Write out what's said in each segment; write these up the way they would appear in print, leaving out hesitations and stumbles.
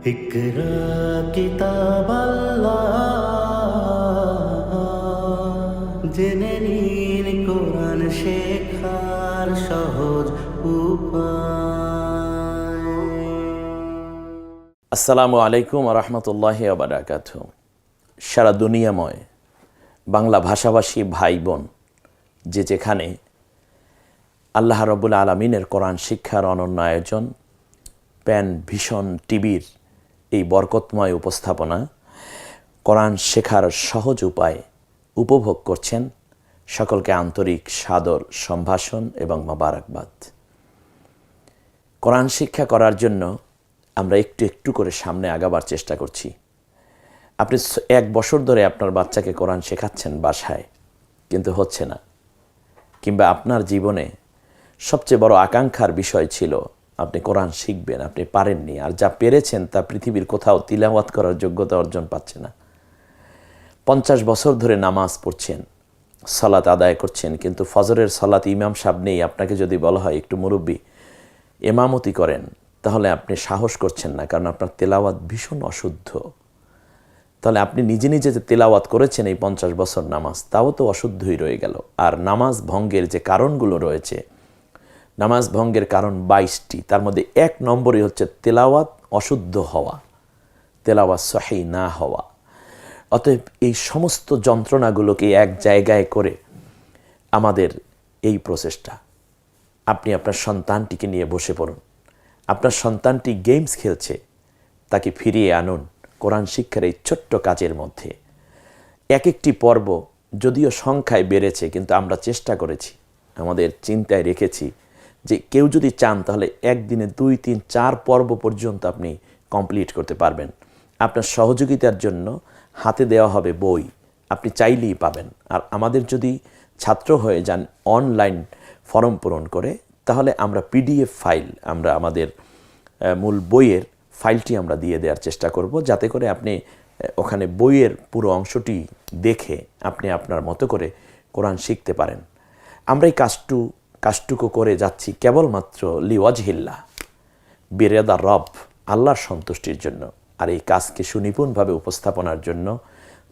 ইকরা কিতাব আল্লাহ, জেনে নিন কোরআন শেখার সহজ উপায়। আসসালামু আলাইকুম রহমতুল্লাহি ওয়া বারাকাতুহু। সারা দুনিয়াময় বাংলা ভাষাভাষী ভাই বোন যে যেখানে আল্লাহ রাব্বুল আলামিনের কোরআন শিক্ষার অনন্য আয়োজন প্যান ভিশন টিভির এই বরকতময় উপস্থাপনা কোরআন শেখার সহজ উপায় উপভোগ করছেন, সকলকে আন্তরিক সাদর সম্ভাষণ এবং মোবারকবাদ। কোরআন শিক্ষা করার জন্য আমরা একটু একটু করে সামনে আগাবার চেষ্টা করছি। আপনি 1 বছর ধরে আপনার বাচ্চাকে কোরআন শেখাচ্ছেন বাসায়, কিন্তু হচ্ছে না। কিংবা আপনার জীবনে সবচেয়ে বড় আকাঙ্ক্ষার বিষয় ছিল আপনি কোরআন শিখবেন, আপনি পারেননি, আর যা পেরেছেন তা পৃথিবীর কোথাও তিলাওয়াত করার যোগ্যতা অর্জন পাচ্ছে না। 50 বছর ধরে নামাজ পড়ছেন, সালাত আদায় করছেন, কিন্তু ফজরের সালাত ইমাম সাহেব নেই। আপনাকে যদি বলা হয় একটু মুরব্বী ইমামতি করেন, তাহলে আপনি সাহস করছেন না, কারণ আপনার তেলাওয়াত ভীষণ অশুদ্ধ। তাহলে আপনি নিজে নিজে যে তেলাওয়াত করেছেন এই 50 বছর নামাজ, তাও তো অশুদ্ধই রয়ে গেল। আর নামাজ ভঙ্গের যে কারণগুলো রয়েছে, নামাজ ভঙ্গের কারণ 22টি, তার মধ্যে 1 নম্বরই হচ্ছে তেলাওয়াত অশুদ্ধ হওয়া, তেলাওয়াত সহি না হওয়া। অতএব এই সমস্ত যন্ত্রণাগুলোকে এক জায়গায় করে আমাদের এই প্রচেষ্টা, আপনি আপনার সন্তানটিকে নিয়ে বসে পড়ুন। আপনার সন্তানটি গেমস খেলছে, তাকে ফিরিয়ে আনুন কোরআন শিক্ষার এই ছোট্ট কাজের মধ্যে। এক একটি পর্ব যদিও সংখ্যায় বেড়েছে, কিন্তু আমরা চেষ্টা করেছি, আমাদের চিন্তায় রেখেছি যে কেউ যদি চান তাহলে একদিনে 2, 3, 4 পর্ব পর্যন্ত আপনি কমপ্লিট করতে পারবেন। আপনার সহযোগিতার জন্য হাতে দেওয়া হবে বই, আপনি চাইলেই পাবেন। আর আমাদের যদি ছাত্র হয়ে যান অনলাইন ফর্ম পূরণ করে, তাহলে আমরা পিডিএফ ফাইল, আমরা আমাদের মূল বইয়ের ফাইলটি আমরা দিয়ে দেওয়ার চেষ্টা করব, যাতে করে আপনি ওখানে বইয়ের পুরো অংশটি দেখে আপনি আপনার মতো করে কোরআন শিখতে পারেন। আমরা এই কাজটুকু করে যাচ্ছি কেবলমাত্র লিওয়াজহিল্লাহ, বিরেদা রব, আল্লাহর সন্তুষ্টির জন্য। আর এই কাজকে সুনিপুণভাবে উপস্থাপনার জন্য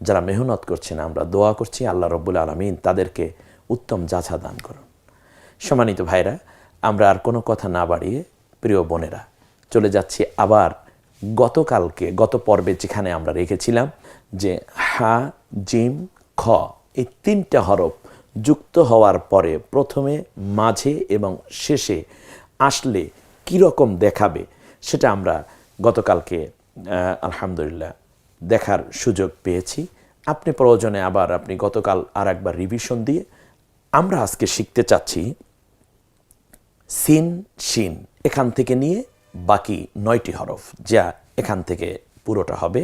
যারা মেহনত করছেন, আমরা দোয়া করছি আল্লাহ রব্বুল আলামিন তাদেরকে উত্তম যাচা দান করুন। সম্মানিত ভাইরা, আমরা আর কোনো কথা না বাড়িয়ে প্রিয় বোনেরা চলে যাচ্ছি আবার গত পর্বে যেখানে আমরা রেখেছিলাম যে হা জিম খ এই 3টা হরফ যুক্ত হওয়ার পরে প্রথমে, মাঝে এবং শেষে আসলে কীরকম দেখাবে, সেটা আমরা গতকালকে আলহামদুলিল্লাহ দেখার সুযোগ পেয়েছি। আপনি প্রয়োজনে আবার আপনি গতকাল আর একবার রিভিশন দিয়ে আমরা আজকে শিখতে চাচ্ছি সিন শিন, এখান থেকে নিয়ে বাকি 9টি হরফ, যা এখান থেকে পুরোটা হবে।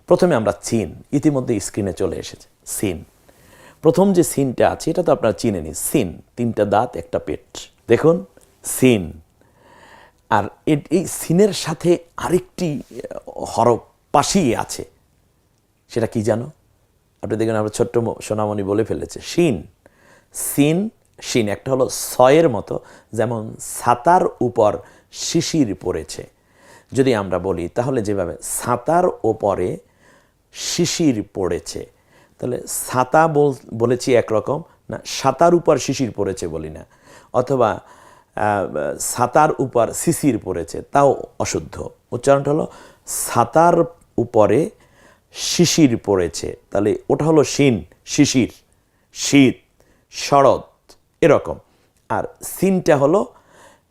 প্রথমে আমরা সিন, ইতিমধ্যে স্ক্রিনে চলে এসেছে সিন। প্রথম যে সিনটা আছে এটা তো আপনারা চিনে নিন, সিন 3টা দাঁত, একটা পেট, দেখুন সিন। আর এই সিনের সাথে আরেকটি হরফ পাশেই আছে, সেটা কি জানো? আপনি দেখুন, আমরা ছোট্ট সোনামণি বলে ফেলেছে শিন, সিন শিন। একটা হলো সয়ের মতো, যেমন ছাতার উপর শিশির পড়েছে। যদি আমরা বলি তাহলে যেভাবে ছাতার ওপরে শিশির পড়েছে, তাহলে ছাতা বলেছি একরকম না, ছাতার উপর শিশির পড়েছে বলি না, অথবা ছাতার উপর শিশির পড়েছে, তাও অশুদ্ধ। উচ্চারণটা হলো ছাতার উপরে শিশির পড়েছে, তাহলে ওটা হলো শিন, শিশির, শীত, শরৎ, এরকম। আর সিনটা হলো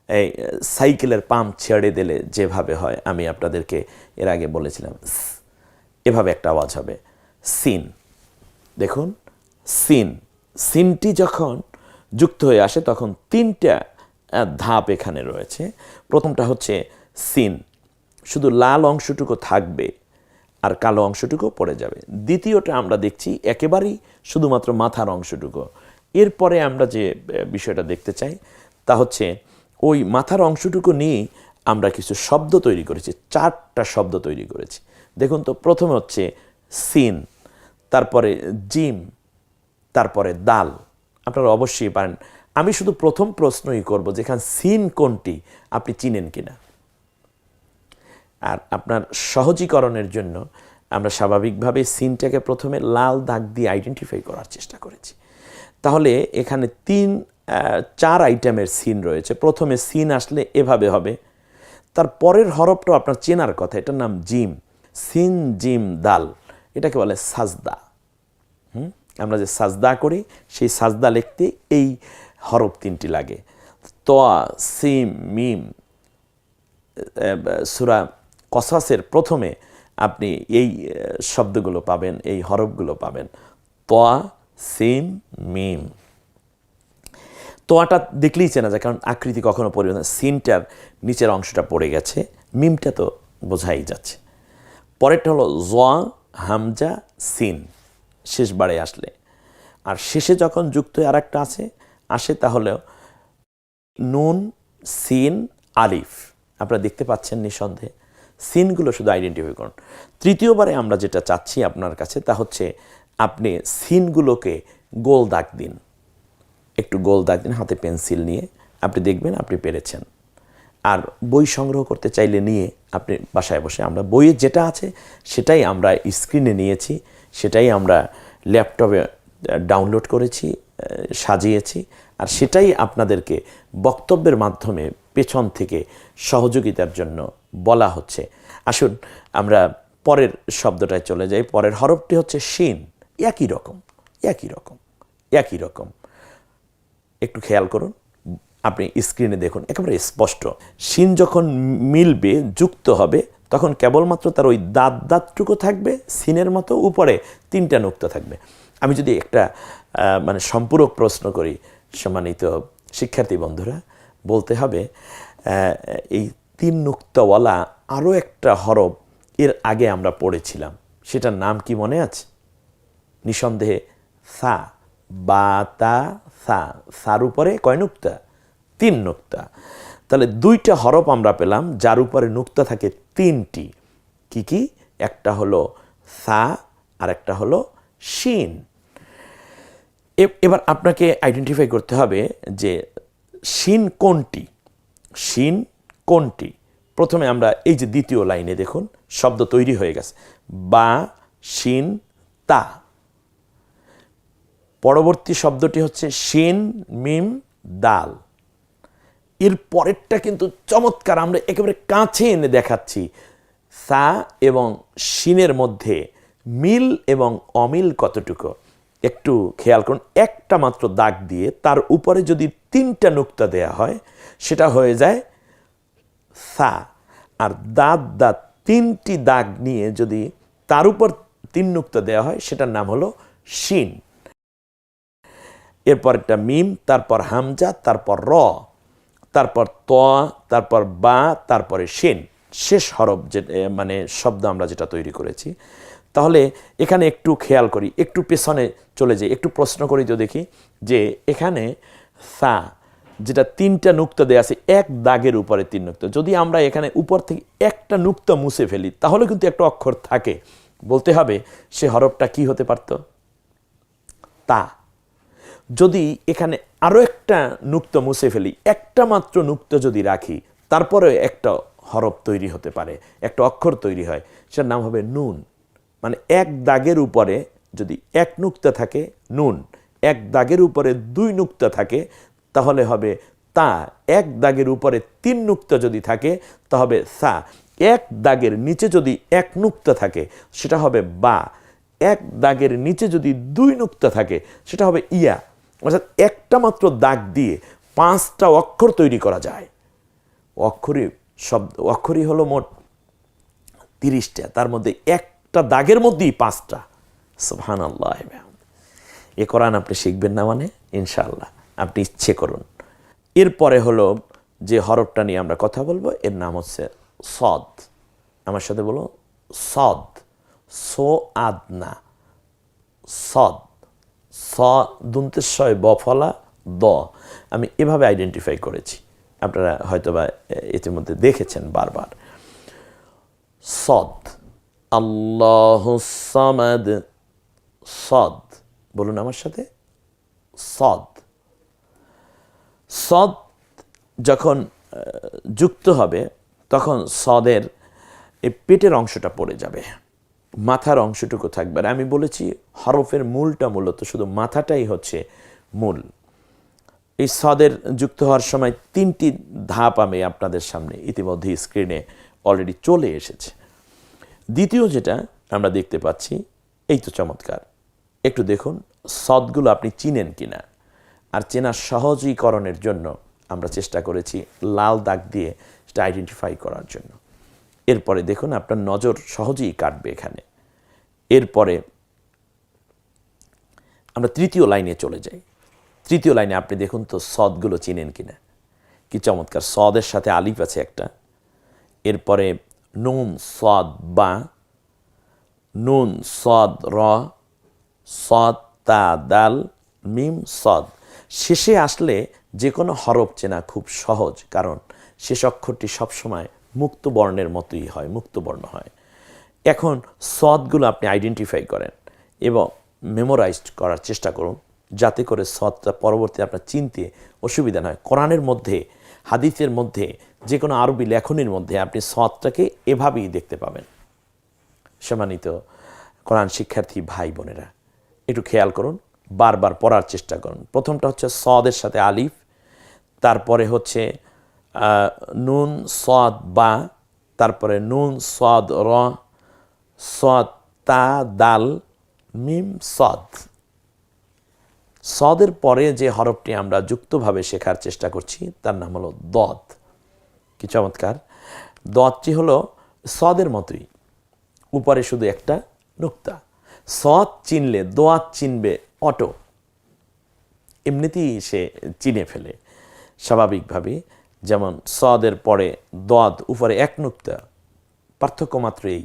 এই সাইকেলের পাম্প ছেড়ে দিলে যেভাবে হয়, আমি আপনাদেরকে এর আগে বলেছিলাম, এভাবে একটা আওয়াজ হবে সিন। দেখুন সিন, সিনটি যখন যুক্ত হয়ে আসে তখন 3টা ধাপ এখানে রয়েছে। প্রথমটা হচ্ছে সিন, শুধু লাল অংশটুকু থাকবে আর কালো অংশটুকু পড়ে যাবে। দ্বিতীয়টা আমরা দেখছি একেবারেই শুধুমাত্র মাথার অংশটুকু। এরপরে আমরা যে বিষয়টা দেখতে চাই তা হচ্ছে ওই মাথার অংশটুকু নিয়ে আমরা কিছু শব্দ তৈরি করেছি, 4টা শব্দ তৈরি করেছি। দেখুন তো, প্রথমে হচ্ছে সিন, তারপরে জিম, তারপরে দাল। আপনারা অবশ্যই পারেন। আমি শুধু প্রথম প্রশ্নই করব, যেখানে সিন কোনটি আপনি চিনেন কিনা। আর আপনার সহজীকরণের জন্য আমরা স্বাভাবিকভাবে সিনটাকে প্রথমে লাল দাগ দিয়ে আইডেন্টিফাই করার চেষ্টা করেছি। তাহলে এখানে 4 আইটেমের সিন রয়েছে। প্রথমে সিন আসলে এভাবে হবে, তার পরের হরফটাও আপনার চেনার কথা, এটার নাম জিম। সিন জিম দাল, এটাকে বলে সাজদা। আমরা যে সাজদা করি সেই সাজদা লিখতে এই হরফ 3টি লাগে। তোয়া, সিম, মিম। সূরা কসাসের প্রথমে আপনি এই শব্দগুলো পাবেন, এই হরফগুলো পাবেন, তোয়া, সিম, মিম। তোয়াটা দেখলেই চেনা যায়, কারণ আকৃতি কখনো পরিবর্তন, সিনটার নিচের অংশটা পড়ে গেছে, মিমটা তো বোঝাই যাচ্ছে। পরেরটা হলো জোয়া, হামজা, সিন শেষ বারে আসলে, আর শেষে যখন যুক্ত হয়ে আরেকটা আসে তাহলে নুন, সিন, আলিফ। আপনারা দেখতে পাচ্ছেন নিঃসন্দেহে, সিনগুলো শুধু আইডেন্টিফাই করুন। তৃতীয়বারে আমরা যেটা চাচ্ছি আপনার কাছে তা হচ্ছে আপনি সিনগুলোকে গোল দাগ দিন, একটু গোল দাগ দিন হাতে পেন্সিল নিয়ে, আপনি দেখবেন আপনি পেরেছেন। আর বই সংগ্রহ করতে চাইলে নিয়ে আপনি বাসায় বসে, আমরা বইয়ে যেটা আছে সেটাই আমরা স্ক্রিনে নিয়েছি, সেটাই আমরা ল্যাপটপে ডাউনলোড করেছি, সাজিয়েছি, আর সেটাই আপনাদেরকে বক্তব্যের মাধ্যমে পেছন থেকে সহযোগিতার জন্য বলা হচ্ছে। আসুন আমরা পরের শব্দটায় চলে যাই। পরের হরফটি হচ্ছে শিন। একই রকম, একটু খেয়াল করুন, আপনি স্ক্রিনে দেখুন, একেবারে স্পষ্ট। শিন যখন মিলবে, যুক্ত হবে, তখন কেবলমাত্র তার ওই দাঁতটুকু থাকবে সিনের মতো, উপরে 3টা নুক্তা থাকবে। আমি যদি একটা সম্পূরক প্রশ্ন করি, সম্মানিত শিক্ষার্থী বন্ধুরা, বলতে হবে এই 3 নুক্তাওয়ালা আরও একটা হরফ এর আগে আমরা পড়েছিলাম, সেটার নাম কি মনে আছে? নিঃসন্দেহে সা, বা, তা, সা। সার উপরে কয় নুক্তা? 3 নুক্তা। তাহলে 2টা হরফ আমরা পেলাম যার উপরে নুক্তা থাকে 3টি। কি? একটা হলো সা আর একটা হলো শিন। এবার আপনাকে আইডেন্টিফাই করতে হবে যে শিন কোনটি। প্রথমে আমরা এই যে দ্বিতীয় লাইনে দেখুন শব্দ তৈরি হয়ে গেছে, বা, শিন, তা। পরবর্তী শব্দটি হচ্ছে শিন, মিম, দাল। এর পরেরটা কিন্তু চমৎকার, আমরা একেবারে কাছে এনে দেখাচ্ছি। সা এবং শিনের মধ্যে মিল এবং অমিল কতটুকু একটু খেয়াল করুন। একটা মাত্র দাগ দিয়ে তার উপরে যদি 3টা নুক্তা দেয়া হয় সেটা হয়ে যায় সা, আর দাঁত 3টি দাগ নিয়ে যদি তার উপর 3 নুক্তা দেওয়া হয় সেটার নাম হলো শিন। এরপর একটা মিম, তারপর হামজা, তারপর র, তারপর ত, তারপর বা, তারপরে শিন, শেষ হরফ যে শব্দ আমরা যেটা তৈরি করেছি। তাহলে এখানে একটু খেয়াল করি, একটু পেছনে চলে যাই, একটু প্রশ্ন করি তো দেখি যে এখানে সা যেটা 3টা নুক্তা দেয়া আছে, এক দাগের উপরে 3 নুক্তা, যদি আমরা এখানে উপর থেকে একটা নুক্তা মুছে ফেলি তাহলে কিন্তু একটা অক্ষর থাকে, বলতে হবে সে হরফটা কি হতে পারত? তা। যদি এখানে আরও একটা নুক্তা মুছে ফেলি, একটা মাত্র নুক্তা যদি রাখি, তারপরে একটা হরফ তৈরি হতে পারে, একটা অক্ষর তৈরি হয়, সেটার নাম হবে নুন। এক দাগের উপরে যদি 1 নুক্তা থাকে নুন, 1 দাগের উপরে 2 নুক্তা থাকে তাহলে হবে তা, 1 দাগের উপরে 3 নুক্তা যদি থাকে তা হবে সা, 1 দাগের নিচে যদি 1 নুক্তা থাকে সেটা হবে বা, 1 দাগের নিচে যদি 2 নুক্তা থাকে সেটা হবে ইয়া। অর্থাৎ একটা মাত্র দাগ দিয়ে 5টা অক্ষর তৈরি করা যায়। অক্ষরই হলো মোট 30টা, তার মধ্যে একটা দাগের মধ্যেই 5টা। সুবহানাল্লাহ। এ কোরআন আপনি শিখবেন না ইনশাআল্লাহ আপনি ইচ্ছে করুন। এরপরে হলো যে হরফটা নিয়ে আমরা কথা বলবো, এর নাম হচ্ছে সদ। আমার সাথে বলো সদ, সো আদনা, সদ, স দুন্তেশ্বয় বফলা দ। আমি এভাবে আইডেন্টিফাই করেছি, আপনারা হয়তোবা ইতিমধ্যে দেখেছেন বারবার। সদ, আল্লাহুস সামাদ, সদ বলুন আমার সাথে, সদ। সদ যখন যুক্ত হবে তখন সদের এই পেটের অংশটা পড়ে যাবে, মাথার অংশটুকু থাকবে। আর আমি বলেছি হরফের মূলটা মূলত শুধু মাথাটাই হচ্ছে মূল। এই সদের যুক্ত হওয়ার সময় 3টি ধাপ আমি আপনাদের সামনে ইতিমধ্যে স্ক্রিনে অলরেডি চলে এসেছে। দ্বিতীয় যেটা আমরা দেখতে পাচ্ছি, এই তো চমৎকার, একটু দেখুন সদগুলো আপনি চিনেন কিনা। আর চেনার সহজীকরণের জন্য আমরা চেষ্টা করেছি লাল দাগ দিয়ে সেটা আইডেন্টিফাই করার জন্য। এরপরে দেখুন আপনার নজর সহজেই কাটবে এখানে। এরপরে আমরা তৃতীয় লাইনে চলে যাই। তৃতীয় লাইনে আপনি দেখুন তো সদগুলো চিনেন কিনা। কি চমৎকার, সদের সাথে আলিফ আছে একটা, এরপরে নুন সদ বা, নুন সদ র, সদ তা দাল মিম সদ। শেষে আসলে যে কোনো হরফ চেনা খুব সহজ, কারণ শেষ অক্ষরটি সবসময় মুক্ত বর্ণের মতোই হয়, মুক্ত বর্ণ হয়। এখন সদগুলো আপনি আইডেন্টিফাই করেন এবং মেমোরাইজড করার চেষ্টা করুন, যাতে করে সদটা পরবর্তী আপনার চিনতে অসুবিধা নয়। কোরআনের মধ্যে, হাদিসের মধ্যে, যে কোনো আরবি লেখনীর মধ্যে আপনি সদটাকে এভাবেই দেখতে পাবেন। সম্মানিত কোরআন শিক্ষার্থী ভাই বোনেরা, একটু খেয়াল করুন, বারবার পড়ার চেষ্টা করুন। প্রথমটা হচ্ছে সদের সাথে আলিফ, তারপরে হচ্ছে নুন সদ বা, তারপরে নুন সদ র, সদ তা দাল মিম সদ। সদের পরে যে হরফটি আমরা যুক্তভাবে শেখার চেষ্টা করছি তার নাম হলো দদ। কি চমৎকার, দদটি হলো সদের মতোই, উপরে শুধু একটা নুক্তা। সদ চিনলে দোয়াত চিনবে অটো, এমনিতেই সে চিনে ফেলে স্বাভাবিকভাবে। যেমন সদের পরে দদ, উপরে এক নুক্তা, পার্থক্য মাত্র এই।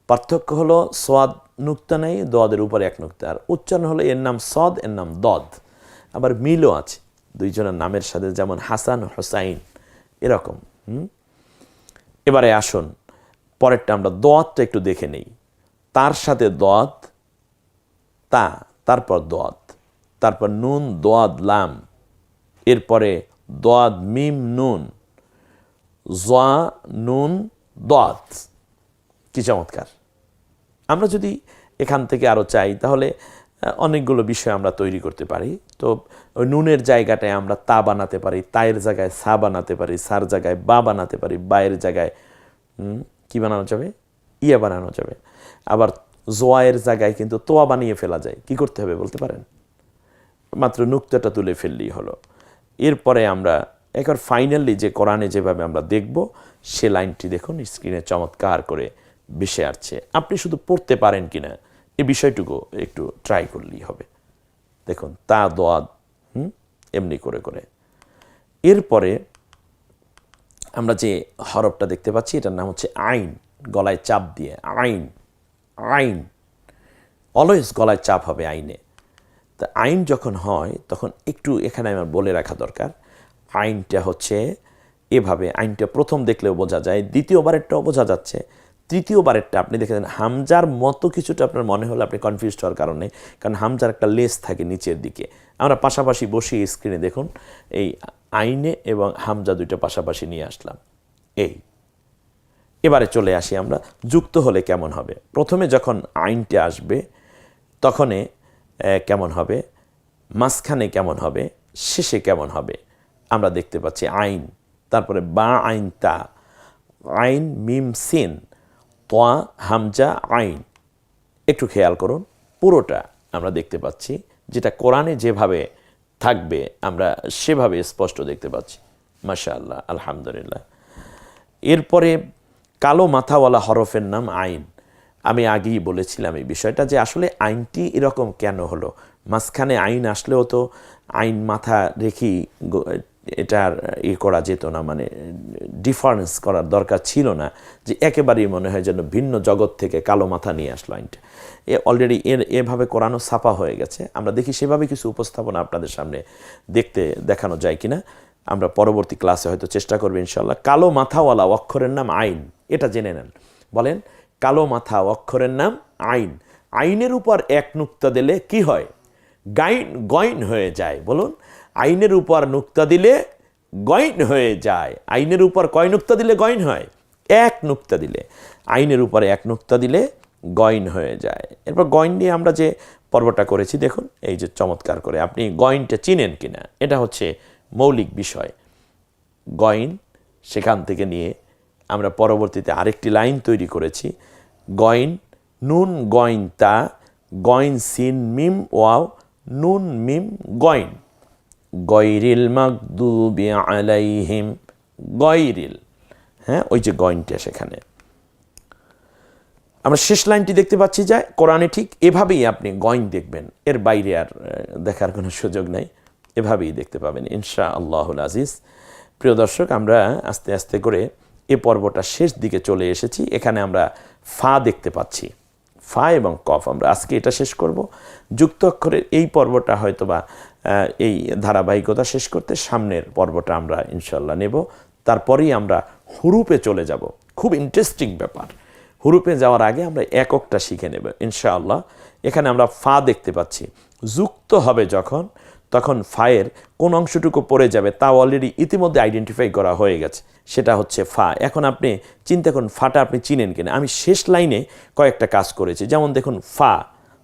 পার্থক্য হলো সোয়াদ নুক্তা নেই, দদের উপরে এক নুক্তা। আর উচ্চারণ হলো এর নাম সদ, এর নাম দদ। আবার মিলও আছে দুইজনের নামের সাথে, যেমন হাসান হোসাইন এরকম। এবারে আসুন পরেরটা আমরা দদটা একটু দেখে নেই। তার সাথে দদ, তা, তারপর দদ, তারপর নুন দদ লাম, এরপরে দদ মিম নুন, জা নুন দদ। কি চমৎকার! আমরা যদি এখান থেকে আরও চাই তাহলে অনেকগুলো বিষয় আমরা তৈরি করতে পারি। তো ওই নুনের জায়গাটায় আমরা তা বানাতে পারি, তায়ের জায়গায় সা বানাতে পারি, সার জায়গায় বা বানাতে পারি, বায়ের জায়গায় কি বানানো যাবে, ইয়া বানানো যাবে। আবার জোয়ায়ের জায়গায় কিন্তু তোয়া বানিয়ে ফেলা যায়। কি করতে হবে বলতে পারেন? মাত্র নুক্তাটা তুলে ফেললেই হলো। এরপরে আমরা একবার ফাইনালি যে কোরআনে যেভাবে আমরা দেখব সে লাইনটি দেখুন স্ক্রিনে চমৎকার করে ভেসে আসছে। আপনি শুধু পড়তে পারেন কিনা এই বিষয়টুকু একটু ট্রাই করলেই হবে। দেখুন তা দোয়াদ এমনি করে করে। এরপরে আমরা যে হরফটা দেখতে পাচ্ছি এটার নাম হচ্ছে আইন, গলায় চাপ দিয়ে আইন। আইন অলওয়েজ গলায় চাপ হবে আইনে। তা আইন যখন হয় তখন একটু এখানে আমার বলে রাখা দরকার, আইনটা হচ্ছে এভাবে। আইনটা প্রথম দেখলেও বোঝা যায়, দ্বিতীয়বারেরটাও বোঝা যাচ্ছে, তৃতীয়বারেরটা আপনি দেখেছেন হামজার মতো কিছুটা আপনার মনে হলে আপনি কনফিউজ হওয়ার কারণে, কারণ হামজার একটা লেস থাকে নিচের দিকে। আমরা পাশাপাশি বসিয়ে স্ক্রিনে দেখুন এই আইনে এবং হামজা দুইটা পাশাপাশি নিয়ে আসলাম। এই এবারে চলে আসি আমরা যুক্ত হলে কেমন হবে। প্রথমে যখন আইনটা আসবে তখনে কেমন হবে, মাঝখানে কেমন হবে, শেষে কেমন হবে আমরা দেখতে পাচ্ছি। আইন, তারপরে বা আইন তা, আইন মিম সিন, তোয়া হামজা আইন। একটু খেয়াল করুন পুরোটা আমরা দেখতে পাচ্ছি, যেটা কোরআনে যেভাবে থাকবে আমরা সেভাবে স্পষ্ট দেখতে পাচ্ছি। মাশাআল্লাহ, আলহামদুলিল্লাহ। এরপরে কালো মাথাওয়ালা হরফের নাম আইন। আমি আগেই বলেছিলাম এই বিষয়টা, যে আসলে আইনটি এরকম কেন হলো। মাঝখানে আইন আসলেও তো আইন মাথা রেখেই এটার করা যেত না, মানে ডিফারেন্স করার দরকার ছিল না, যে একেবারেই মনে হয় যেন ভিন্ন জগৎ থেকে কালো মাথা নিয়ে আসলো আইনটা। অলরেডি এভাবে কোরআনও ছাপা হয়ে গেছে। আমরা দেখি সেভাবে কিছু উপস্থাপনা আপনাদের সামনে দেখানো যায় কিনা। আমরা পরবর্তী ক্লাসে হয়তো চেষ্টা করবো ইনশাল্লাহ। কালো মাথাওয়ালা অক্ষরের নাম আইন, এটা জেনে নেন। বলেন কালো মাথা অক্ষরের নাম আইন। আইনের উপর এক নুক্তা দিলে কি হয়? গয়ন হয়ে যায়। বলুন, আইনের উপর নুক্তা দিলে গয়ন হয়ে যায়। আইনের উপর কয় নুক্তা দিলে গয়ন হয়? এক নুক্তা দিলে, আইনের উপরে এক নুক্তা দিলে গয়ন হয়ে যায়। এরপর গয়ন নিয়ে আমরা যে পর্বটা করেছি দেখুন, এই যে চমৎকার করে আপনি গয়নটা চিনেন কিনা, এটা হচ্ছে মৌলিক বিষয়। গয়ন, সেখান থেকে নিয়ে আমরা পরবর্তীতে আরেকটি লাইন তৈরি করেছি, গয়ন নুন গয়ন তা, গয়ন সিন মিম ওয়াও, নুন মিম গয়ন, গয়রিল মাগদুবি আলাইহিম, গয়রিল, হ্যাঁ ওই যে গয়নটা সেখানে। আমরা শেষ লাইনটি দেখতে পাচ্ছি যে কোরআনে ঠিক এভাবেই আপনি গয়ন দেখবেন, এর বাইরে আর দেখার কোনো সুযোগ নেই, এভাবেই দেখতে পাবেন ইনশা আল্লাহুল আজিজ। প্রিয় দর্শক, আমরা আস্তে আস্তে করে এ পর্বটা শেষ দিকে চলে এসেছি। এখানে আমরা ফা দেখতে পাচ্ছি, ফা এবং কফ। আমরা আজকে এটা শেষ করব। যুক্ত অক্ষরের এই পর্বটা হয়তোবা এই ধারাবাহিকতা শেষ করতে সামনের পর্বটা আমরা ইনশাল্লাহ নেব। তারপরেই আমরা হুরুপে চলে যাব। খুব ইন্টারেস্টিং ব্যাপার। হুরুপে যাওয়ার আগে আমরা এককটা শিখে নেব ইনশাআল্লাহ। এখানে আমরা ফা দেখতে পাচ্ছি, যুক্ত হবে যখন, তখন ফায়ের কোন অংশটুকু পড়ে যাবে তা অলরেডি ইতিমধ্যে আইডেন্টিফাই করা হয়ে গেছে, সেটা হচ্ছে ফা। এখন আপনি চিন্তা করুন ফাটা আপনি চিনেন কিনা। আমি শেষ লাইনে কয়েকটা কাজ করেছি, যেমন দেখুন ফা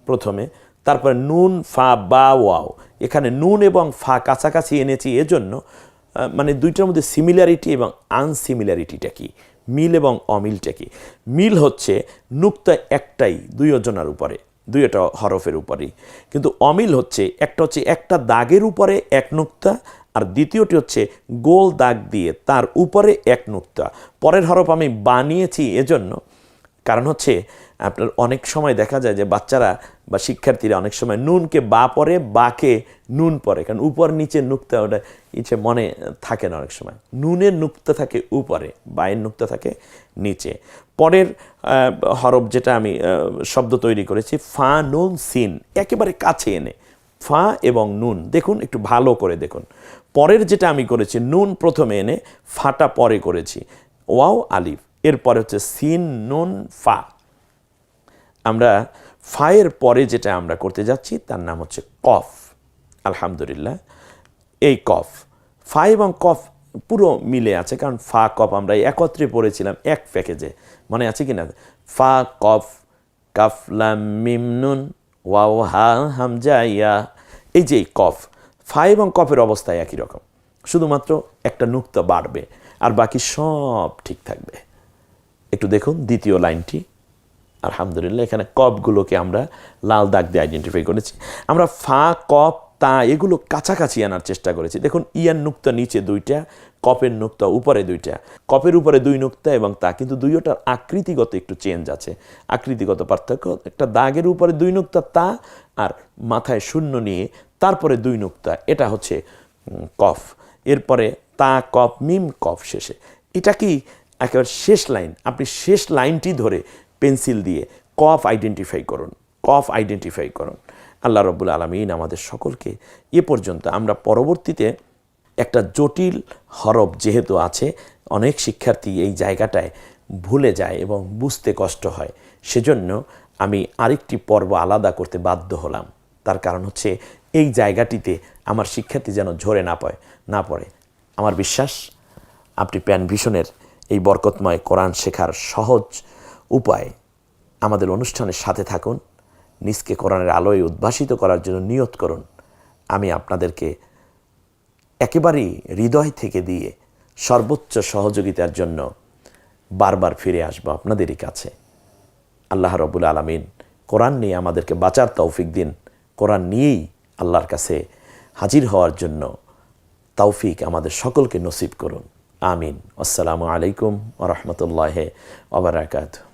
প্রথমে, তারপরে নুন ফা বা ওয়াও। এখানে নুন এবং ফা কাছাকাছি এনেছি এজন্য, মানে দুইটার মধ্যে সিমিলারিটি এবং আনসিমিলারিটিটা কি, মিল এবং অমিলটা কি। মিল হচ্ছে নুক্তা একটাই দুইজনার উপরে, দুইটা হরফের উপরেই, কিন্তু অমিল হচ্ছে একটা দাগের উপরে এক নুক্তা, আর দ্বিতীয়টি হচ্ছে গোল দাগ দিয়ে তার উপরে এক নুক্তা। পরের হরফ আমি বানিয়েছি এজন্য, কারণ হচ্ছে আপনার অনেক সময় দেখা যায় যে বাচ্চারা বা শিক্ষার্থীরা অনেক সময় নুনকে বা পড়ে, বাকে নুন পড়ে, কারণ উপর নিচে নুক্তা ওটা ইচ্ছে মনে থাকে না। অনেক সময় নুনের নুক্তা থাকে উপরে, বায়ের নুক্তা থাকে নিচে। পরের হরফ যেটা আমি শব্দ তৈরি করেছি, ফা নুন সিন, একেবারে কাছে এনে ফা এবং নুন, দেখুন একটু ভালো করে দেখুন। পরের যেটা আমি করেছি, নুন প্রথমে এনে ফাটা পরে করেছি, ওয়াও আলিফ, এরপরে হচ্ছে সিন নুন ফা। আমরা ফায়ের পরে যেটা আমরা করতে যাচ্ছি তার নাম হচ্ছে কফ। আলহামদুলিল্লাহ, এই কফ, ফা এবং কফ পুরো মিলে আছে, কারণ ফা কফ আমরা একত্রে পড়েছিলাম এক প্যাকেজে, মনে আছে কিনা? ফা কফ কাফ লাম মিম নুন ওয়াও হা হামজা ইয়া, এই যে কফ, ফা এবং কফের অবস্থায় একই রকম, শুধুমাত্র একটা নুক্তা বাড়বে আর বাকি সব ঠিক থাকবে। একটু দেখুন দ্বিতীয় লাইনটি। আলহামদুলিল্লাহ, এখানে কফগুলোকে আমরা লাল দাগ দিয়ে আইডেন্টিফাই করেছি। আমরা ফা কফ তা এগুলো কাছাকাছি আনার চেষ্টা করেছি। দেখুন ইয়ার নুক্তা নিচে দুইটা, কপের নুক্তা উপরে দুইটা, কপের উপরে দুই নুক্তা এবং তা, কিন্তু দুইটার আকৃতিগত একটু চেঞ্জ আছে, আকৃতিগত পার্থক্য। একটা দাগের উপরে দুই নুক্তা তা, আর মাথায় শূন্য নিয়ে তারপরে দুই নুক্তা, এটা হচ্ছে কফ। এরপরে তা কফ মিম কফ শেষে। এটা কি একেবারে শেষ লাইন, আপনি শেষ লাইনটি ধরে পেন্সিল দিয়ে কফ আইডেন্টিফাই করুন, কফ আইডেন্টিফাই করুন। আল্লাহ রব্বুল আলামিন আমাদের সকলকে এ পর্যন্ত, আমরা পরবর্তীতে একটা জটিল হরফ যেহেতু আছে, অনেক শিক্ষার্থী এই জায়গাটায় ভুলে যায় এবং বুঝতে কষ্ট হয়, সেজন্য আমি আরেকটি পর্ব আলাদা করতে বাধ্য হলাম। তার কারণ হচ্ছে এই জায়গাটিতে আমার শিক্ষার্থী যেন ঝরে না পড়ে। আমার বিশ্বাস আপনি প্যান ভিশনের এই বরকতময় কোরআন শেখার সহজ উপায় আমাদের অনুষ্ঠানের সাথে থাকুন, নিজকে কোরআনের আলোয় উদ্ভাসিত করার জন্য নিয়ত করুন। আমি আপনাদেরকে একেবারেই হৃদয় থেকে দিয়ে সর্বোচ্চ সহযোগিতার জন্য বারবার ফিরে আসবো আপনাদেরই কাছে। আল্লাহ রব্বুল আলামিন কোরআন নিয়ে আমাদেরকে বাঁচার তৌফিক দিন, কোরআন নিয়েই আল্লাহর কাছে হাজির হওয়ার জন্য তৌফিক আমাদের সকলকে নসিব করুন। আমিন। আসসালামু আলাইকুম ওয়া রাহমাতুল্লাহি ওয়া বারাকাতুহু।